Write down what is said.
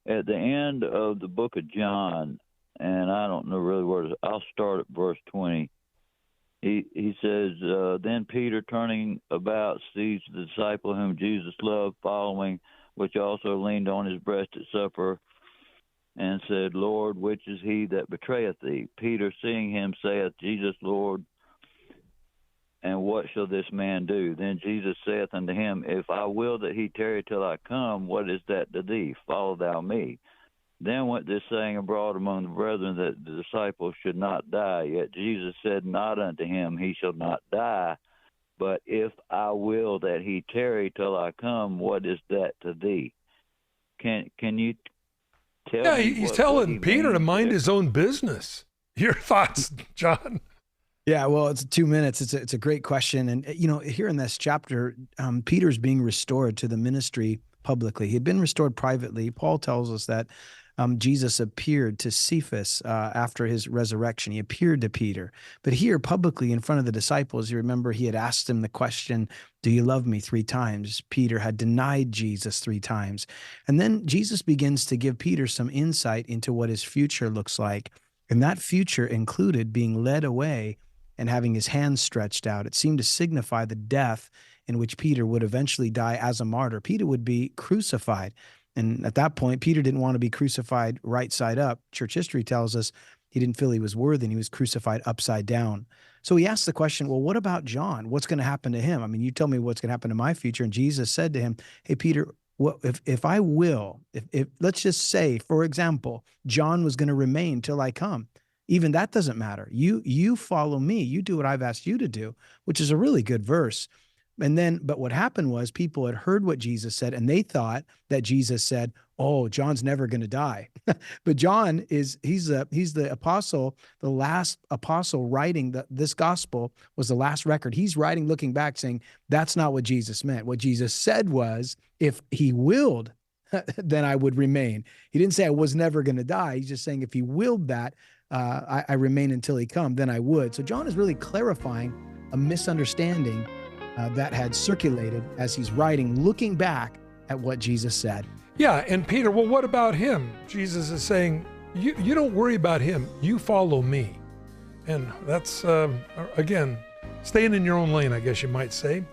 at the end of the book of John, and I don't know really where I'll start at verse 20. He says, then Peter, turning about, sees the disciple whom Jesus loved following, which also leaned on his breast at supper, and said, Lord, which is he that betrayeth thee? Peter, seeing him, saith, Jesus, Lord, and what shall this man do? Then Jesus saith unto him, If I will that he tarry till I come, what is that to thee? Follow thou me. Then went this saying abroad among the brethren, that the disciple should not die. Yet Jesus said not unto him, He shall not die. But if I will that he tarry till I come, what is that to thee? Can you tell Yeah, me he's what telling he Peter to means mind there? his own business. Your thoughts, John? Yeah, well, it's 2 minutes. It's a great question. And, here in this chapter, Peter's being restored to the ministry publicly. He had been restored privately. Paul tells us that Jesus appeared to Cephas after his resurrection. He appeared to Peter. But here publicly in front of the disciples, you remember he had asked him the question, do you love me 3 times? Peter had denied Jesus 3 times. And then Jesus begins to give Peter some insight into what his future looks like. And that future included being led away and having his hands stretched out. It seemed to signify the death in which Peter would eventually die as a martyr. Peter would be crucified. And at that point, Peter didn't want to be crucified right side up. Church history tells us he didn't feel he was worthy, and he was crucified upside down. So he asked the question, well, what about John? What's going to happen to him? I mean, you tell me what's going to happen to my future. And Jesus said to him, hey, Peter, if I will, if let's just say, for example, John was going to remain till I come. Even that doesn't matter. You follow me. You do what I've asked you to do, which is a really good verse. But what happened was people had heard what Jesus said, and they thought that Jesus said, oh, John's never going to die. But John he's the apostle, the last apostle writing this gospel was the last record. He's writing, looking back, saying, that's not what Jesus meant. What Jesus said was, if he willed, then I would remain. He didn't say I was never going to die. He's just saying if he willed that, I remain until he come, then I would. So John is really clarifying a misunderstanding that had circulated as he's writing, looking back at what Jesus said. Yeah, and Peter, well, what about him? Jesus is saying, you don't worry about him. You follow me. And that's, again, staying in your own lane, I guess you might say.